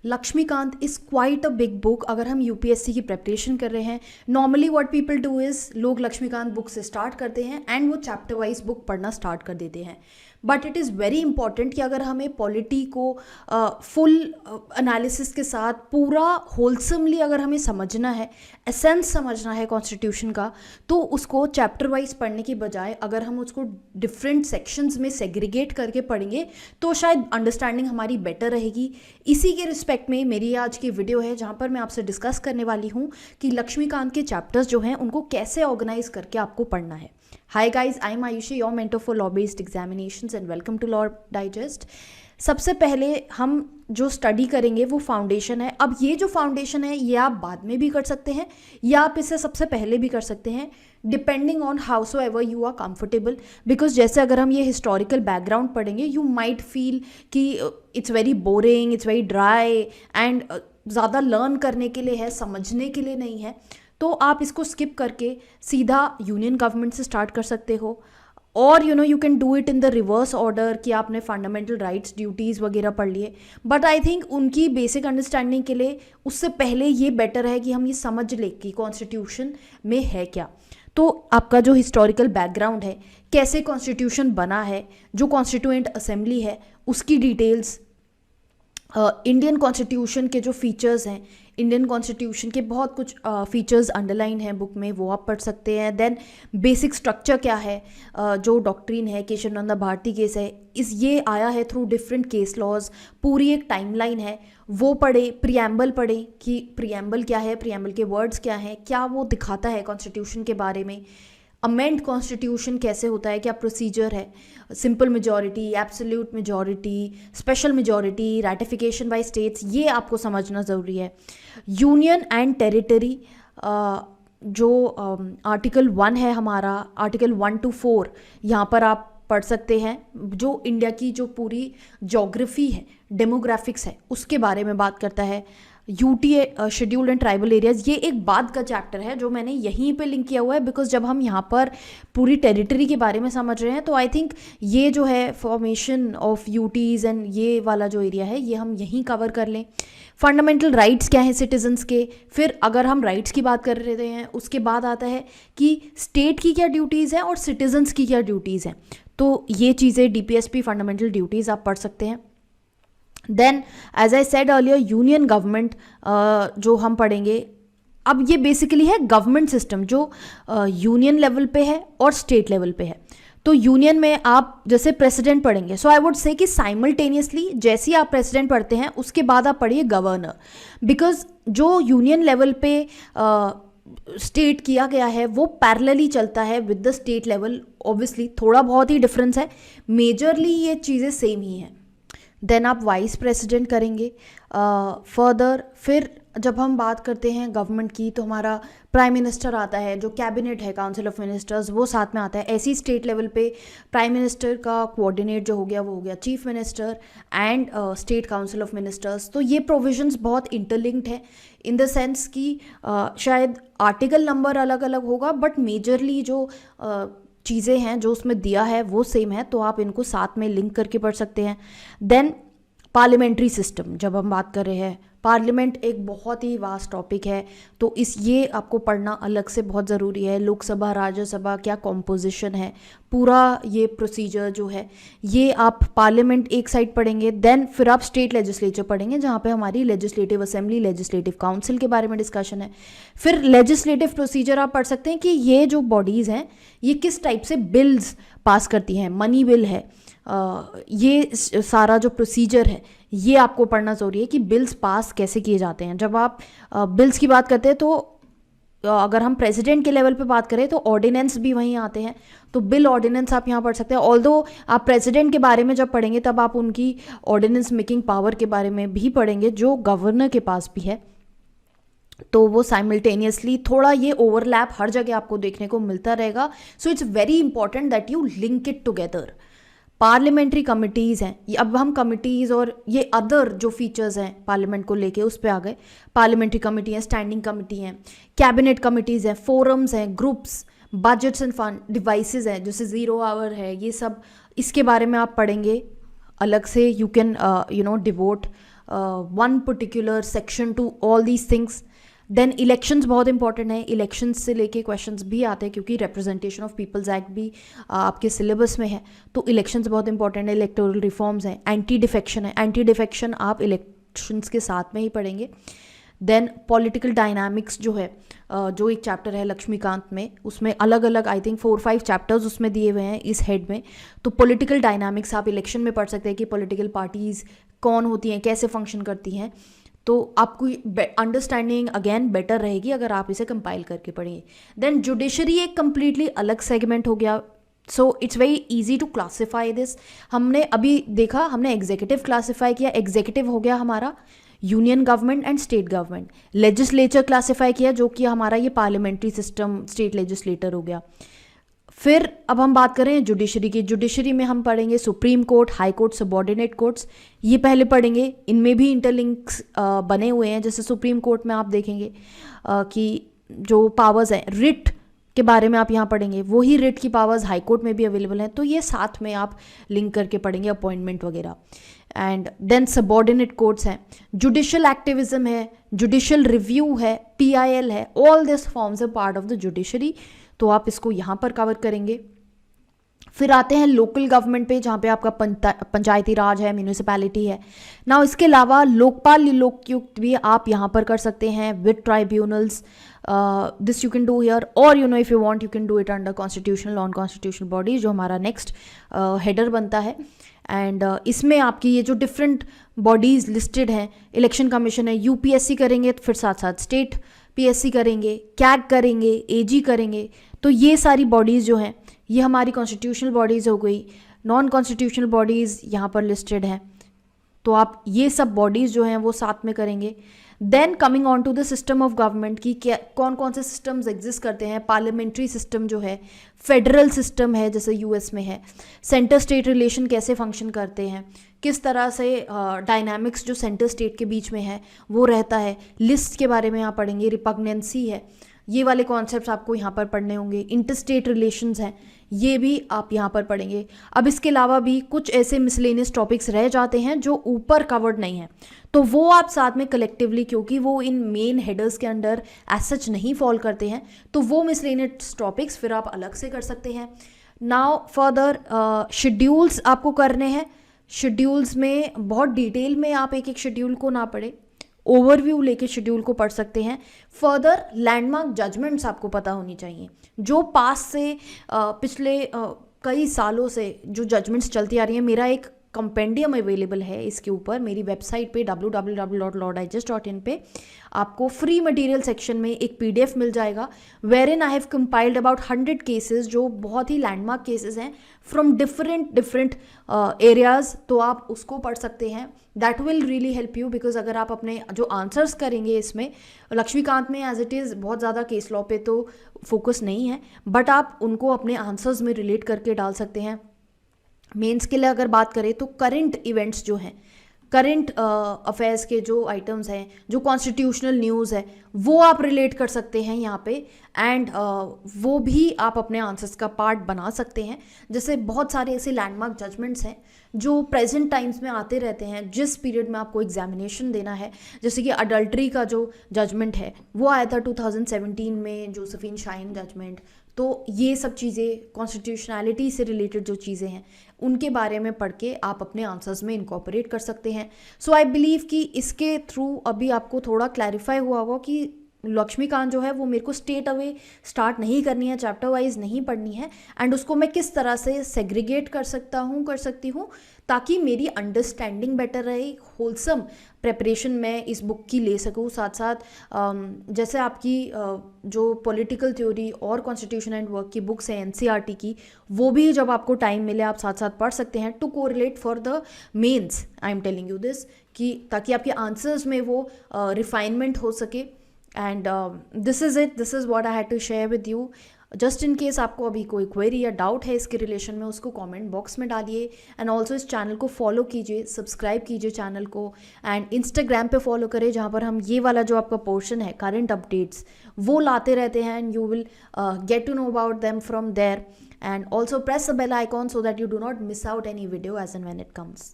Laxmikant is quite a big book अगर हम UPSC की प्रिपरेशन कर रहे हैं. Normally what people do is लोग लक्ष्मीकांत बुक से स्टार्ट करते हैं एंड वो चैप्टर वाइज बुक पढ़ना स्टार्ट कर देते हैं. But it is very important कि अगर हमें पॉलिटी को फुल एनालिसिस के साथ पूरा होलसमली अगर हमें समझना है, एसेंस समझना है कॉन्स्टिट्यूशन का, तो उसको चैप्टर वाइज पढ़ने की बजाय अगर हम उसको डिफरेंट सेक्शंस में सेग्रीगेट करके पढ़ेंगे तो शायद अंडरस्टैंडिंग हमारी बेटर रहेगी. इसी के रिस्पेक्ट में मेरी आज की वीडियो है जहाँ पर मैं आपसे डिस्कस करने वाली हूँ कि लक्ष्मीकांत के चैप्टर्स जो हैं उनको कैसे ऑर्गेनाइज करके आपको पढ़ना है. Hi guys, I'm Ayushi, your mentor for law-based examinations and welcome to Law Digest. सबसे पहले हम जो स्टडी करेंगे वो फाउंडेशन है. अब ये जो फाउंडेशन है ये आप बाद में भी कर सकते हैं या आप इसे सबसे पहले भी कर सकते हैं, depending on how so ever you are comfortable. Because जैसे अगर हम ये हिस्टोरिकल बैकग्राउंड पढ़ेंगे यू माइट फील कि it's very boring, it's very dry and ज़्यादा लर्न करने के लिए है, समझने के लिए नहीं है. तो आप इसको स्किप करके सीधा यूनियन गवर्नमेंट से स्टार्ट कर सकते हो. और you can do it in the reverse order कि आपने फंडामेंटल राइट्स, ड्यूटीज़ वगैरह पढ़ लिए. बट आई थिंक उनकी बेसिक अंडरस्टैंडिंग के लिए उससे पहले ये बेटर है कि हम ये समझ लें कि कॉन्स्टिट्यूशन में है क्या. तो आपका जो हिस्टोरिकल बैकग्राउंड है, कैसे कॉन्स्टिट्यूशन बना है, जो कॉन्स्टिट्यूएंट असेंबली है उसकी डिटेल्स, इंडियन कॉन्स्टिट्यूशन के जो फीचर्स हैं, इंडियन कॉन्स्टिट्यूशन के बहुत कुछ फीचर्स अंडरलाइन हैं बुक में, वो आप पढ़ सकते हैं. देन बेसिक स्ट्रक्चर क्या है, जो डॉक्ट्रिन है, केशवानंद भारती केस है, ये आया है थ्रू डिफरेंट केस लॉज, पूरी एक टाइमलाइन है वो पढ़े. प्रियम्बल पढ़े कि प्रियम्बल क्या है, प्रियम्बल के वर्ड्स क्या हैं, क्या वो दिखाता है कॉन्स्टिट्यूशन के बारे में. अमेंड कॉन्स्टिट्यूशन कैसे होता है, क्या प्रोसीजर है, simple majority, absolute majority, special majority, ratification by states, ये आपको समझना ज़रूरी है. यूनियन एंड टेरिटरी, जो आर्टिकल 1 है हमारा, आर्टिकल 1 to 4 यहाँ पर आप पढ़ सकते हैं. जो इंडिया की जो पूरी जोग्राफी है, डेमोग्राफिक्स है, उसके बारे में बात करता है. UTA, scheduled and tribal areas, ये एक बाद का चैप्टर है जो मैंने यहीं पे लिंक किया हुआ है. बिकॉज जब हम यहाँ पर पूरी टेरिटरी के बारे में समझ रहे हैं तो आई थिंक ये जो है फॉर्मेशन ऑफ यूटीज़ एंड ये वाला जो एरिया है ये हम यहीं कवर कर लें. फंडामेंटल राइट्स क्या हैं सिटीजन्स के. फिर अगर हम राइट्स की बात कर रहे हैं उसके बाद आता है कि स्टेट की क्या ड्यूटीज़ हैं और सिटीजन्स की क्या ड्यूटीज़ हैं. तो ये चीज़ें डीपीएसपी फंडामेंटल ड्यूटीज़ आप पढ़ सकते हैं. Then as I said earlier, union government जो हम पढ़ेंगे, अब ये बेसिकली है गवर्नमेंट सिस्टम जो यूनियन लेवल पे है और स्टेट लेवल पे है. तो यूनियन में आप जैसे प्रेसिडेंट पढ़ेंगे, सो आई वुड से कि साइमल्टेनियसली जैसे ही आप प्रेसिडेंट पढ़ते हैं उसके बाद आप पढ़िए गवर्नर. बिकॉज जो यूनियन लेवल पे स्टेट किया गया है वो पैरेलली चलता है with the state level. Obviously थोड़ा बहुत ही डिफरेंस है, मेजरली ये चीज़ें सेम ही हैं. देन आप वाइस प्रेसिडेंट करेंगे. फर्दर फिर जब हम बात करते हैं गवर्नमेंट की तो हमारा प्राइम मिनिस्टर आता है, जो कैबिनेट है, काउंसिल ऑफ मिनिस्टर्स, वो साथ में आता है. ऐसी स्टेट लेवल पे प्राइम मिनिस्टर का कोऑर्डिनेट जो हो गया वो हो गया chief minister and state council of ministers. तो ये प्रोविजंस बहुत इंटरलिंक्ड है इन द सेंस कि शायद आर्टिकल नंबर अलग अलग होगा बट मेजरली जो चीज़ें हैं जो उसमें दिया है वो सेम है. तो आप इनको साथ में लिंक करके पढ़ सकते हैं. देन पार्लियामेंट्री सिस्टम, जब हम बात कर रहे हैं, पार्लियामेंट एक बहुत ही वास्ट टॉपिक है तो ये आपको पढ़ना अलग से बहुत ज़रूरी है. लोकसभा, राज्यसभा, क्या कॉम्पोजिशन है, पूरा ये प्रोसीजर जो है ये आप पार्लियामेंट एक साइड पढ़ेंगे. देन फिर आप स्टेट लेजिस्लेचर पढ़ेंगे जहाँ पे हमारी लेजिस्लेटिव असेंबली, लेजिस्लेटिव काउंसिल के बारे में डिस्कशन है. फिर लेजिस्लेटिव प्रोसीजर आप पढ़ सकते हैं कि ये जो बॉडीज़ हैं ये किस टाइप से बिल्स पास करती हैं. मनी बिल है, ये सारा जो प्रोसीजर है ये आपको पढ़ना ज़रूरी है कि बिल्स पास कैसे किए जाते हैं. जब आप बिल्स की बात करते हैं तो अगर हम प्रेसिडेंट के लेवल पे बात करें तो ऑर्डिनेंस भी वहीं आते हैं. तो बिल ऑर्डिनेंस आप यहाँ पढ़ सकते हैं. ऑल्दो आप प्रेसिडेंट के बारे में जब पढ़ेंगे तब आप उनकी ऑर्डिनेंस मेकिंग पावर के बारे में भी पढ़ेंगे जो गवर्नर के पास भी है. तो वो साइमल्टेनियसली थोड़ा ये ओवरलैप हर जगह आपको देखने को मिलता रहेगा. सो it's very important that you link it together. Parliamentary committees हैं, अब हम कमिटीज़ और ये अदर जो फीचर्स हैं पार्लियामेंट को लेके उस पे आ गए. पार्लियामेंट्री कमिटी हैं, स्टैंडिंग कमिटी हैं, कैबिनेट कमिटीज़ हैं, फोरम्स हैं, groups, budgets end fund, devices हैं जैसे 0 आवर है, ये सब इसके बारे में आप पढ़ेंगे अलग से. You can devote one particular section to all these things. Then elections बहुत इंपॉर्टेंट है. इलेक्शंस से लेके क्वेश्चंस भी आते हैं क्योंकि रिप्रेजेंटेशन ऑफ पीपल्स एक्ट भी आपके सिलेबस में है. तो इलेक्शंस बहुत इंपॉर्टेंट है. इलेक्टोरल रिफॉर्म्स हैं. एंटी डिफेक्शन है. एंटी डिफेक्शन आप इलेक्शंस के साथ में ही पढ़ेंगे. देन पॉलिटिकल डायनामिक्स जो है, जो एक चैप्टर है लक्ष्मीकांत में, उसमें अलग अलग आई थिंक 4-5 चैप्टर्स उसमें दिए हुए हैं इस हेड में. तो पॉलिटिकल डायनामिक्स आप इलेक्शन में पढ़ सकते हैं कि पॉलिटिकल पार्टीज़ कौन होती हैं, कैसे फंक्शन करती हैं. तो आपको अंडरस्टैंडिंग अगेन बेटर रहेगी अगर आप इसे कंपाइल करके पढ़ेंगे. देन जुडिशरी एक कम्प्लीटली अलग सेगमेंट हो गया. So it's very easy to classify this. हमने अभी देखा, हमने एग्जीक्यूटिव क्लासीफाई किया. एग्जीक्यूटिव हो गया हमारा union government and state government. Legislature classify किया जो कि हमारा ये पार्लियामेंट्री सिस्टम, स्टेट लेजिस्लेटर हो गया. फिर अब हम बात करें जुडिशरी की. जुडिशरी में हम पढ़ेंगे supreme court, high court, subordinate courts. ये पहले पढ़ेंगे. इनमें भी इंटरलिंक्स बने हुए हैं. जैसे सुप्रीम कोर्ट में आप देखेंगे कि जो पावर्स हैं, रिट के बारे में आप यहाँ पढ़ेंगे, वही रिट की पावर्स हाई कोर्ट में भी अवेलेबल हैं. तो ये साथ में आप लिंक करके पढ़ेंगे, अपॉइंटमेंट वगैरह. एंड देन सबॉर्डिनेट कोर्ट्स हैं. जुडिशियल एक्टिविज्म है, जुडिशियल रिव्यू है, PIL है. All this forms a part of the judiciary. तो आप इसको यहाँ पर कवर करेंगे. फिर आते हैं लोकल गवर्नमेंट पे, जहाँ पे आपका पंचायती राज है, म्यूनिसिपैलिटी है. नाउ इसके अलावा लोकपाल लोकयुक्त भी आप यहाँ पर कर सकते हैं with tribunals. This you can do here, और you know if you want you can do it under constitutional, non constitutional body, जो हमारा नेक्स्ट हेडर बनता है. एंड इसमें आपकी ये जो डिफरेंट बॉडीज़ लिस्टेड हैं, इलेक्शन कमीशन है, UPSC करेंगे, फिर साथ साथ स्टेट PSC करेंगे, CAG करेंगे, AG करेंगे. तो ये सारी बॉडीज़ जो हैं ये हमारी कॉन्स्टिट्यूशनल बॉडीज़ हो गई. नॉन कॉन्स्टिट्यूशनल बॉडीज़ यहाँ पर लिस्टेड हैं. तो आप ये सब बॉडीज़ जो हैं वो साथ में करेंगे. Then coming on to the system of government की क्या कौन कौन से सिस्टम्स एग्जिस्ट करते हैं. पार्लियामेंट्री सिस्टम जो है, फेडरल सिस्टम है जैसे US में है, सेंटर स्टेट रिलेशन कैसे फंक्शन करते हैं, किस तरह से डायनामिक्स जो सेंटर स्टेट के बीच में है वो रहता है. लिस्ट के बारे में यहाँ पढ़ेंगे. रिपग्नेंसी है, ये वाले कॉन्सेप्ट्स आपको यहाँ पर पढ़ने होंगे. इंटरस्टेट रिलेशंस हैं, ये भी आप यहाँ पर पढ़ेंगे. अब इसके अलावा भी कुछ ऐसे मिसलेनियस टॉपिक्स रह जाते हैं जो ऊपर कवर्ड नहीं है, तो वो आप साथ में कलेक्टिवली, क्योंकि वो इन मेन हेडर्स के अंडर एज सच नहीं फॉल करते हैं, तो वो मिसलेनियस टॉपिक्स फिर आप अलग से कर सकते हैं. नाउ फर्दर शेड्यूल्स आपको करने हैं. शेड्यूल्स में बहुत डिटेल में आप एक एक शेड्यूल को ना पढ़े, ओवरव्यू लेके शेड्यूल को पढ़ सकते हैं. फर्दर लैंडमार्क जजमेंट्स आपको पता होनी चाहिए. जो पास से पिछले कई सालों से जो जजमेंट्स चलती आ रही हैं, मेरा एक कंपेंडियम अवेलेबल है इसके ऊपर मेरी वेबसाइट पे www.lawdigest.in पे. आपको फ्री मटेरियल सेक्शन में एक PDF मिल जाएगा wherein I have compiled about 100 cases जो बहुत ही लैंडमार्क केसेस हैं फ्रॉम डिफरेंट एरियाज. तो आप उसको पढ़ सकते हैं. That will really help you, because अगर आप अपने जो आंसर्स करेंगे इसमें, लक्ष्मीकांत में एज इट इज़ बहुत ज़्यादा केस लॉ पे तो फोकस नहीं है, बट आप उनको अपने आंसर्स में रिलेट करके डाल सकते हैं. मेंस के लिए अगर बात करें तो करंट इवेंट्स जो हैं, करंट अफेयर्स के जो आइटम्स हैं, जो कॉन्स्टिट्यूशनल न्यूज़ है, वो आप रिलेट कर सकते हैं यहाँ पे. एंड वो भी आप अपने आंसर्स का पार्ट बना सकते हैं. जैसे बहुत सारे ऐसे लैंडमार्क जजमेंट्स हैं जो प्रेजेंट टाइम्स में आते रहते हैं जिस पीरियड में आपको एग्जामिनेशन देना है. जैसे कि अडल्ट्री का जो जजमेंट है वो आया था 2017 में, जोसेफिन शाइन जजमेंट. तो ये सब चीज़ें कॉन्स्टिट्यूशनैलिटी से रिलेटेड जो चीज़ें हैं उनके बारे में पढ़ के आप अपने आंसर्स में इनकॉर्पोरेट कर सकते हैं. सो आई बिलीव कि इसके थ्रू अभी आपको थोड़ा क्लैरिफाई हुआ होगा कि लक्ष्मीकांत जो है वो मेरे को स्टेट अवे स्टार्ट नहीं करनी है, चैप्टर वाइज नहीं पढ़नी है, एंड उसको मैं किस तरह से सेग्रीगेट कर सकती हूँ ताकि मेरी अंडरस्टैंडिंग बेटर रहे, होलसम प्रेपरेशन मैं इस बुक की ले सकूँ. साथ साथ जैसे आपकी जो पॉलिटिकल थ्योरी और कॉन्स्टिट्यूशन एंड वर्क की बुक्स हैं NCERT की, वो भी जब आपको टाइम मिले आप साथ साथ पढ़ सकते हैं to correlate for the mains. I am telling you this कि ताकि आपके आंसर्स में वो रिफाइनमेंट हो सके. And this is it, this is what I had to share with you. Just in case आपको अभी कोई क्वेरी या डाउट है इसके रिलेशन में, उसको कमेंट बॉक्स में डालिए. एंड ऑल्सो इस चैनल को फॉलो कीजिए, सब्सक्राइब कीजिए चैनल को, एंड इंस्टाग्राम पे फॉलो करें जहाँ पर हम ये वाला जो आपका पोर्शन है करंट अपडेट्स वो लाते रहते हैं. And you will get to know about them from there. And also press the bell icon so that you do not miss out any video as and when it comes.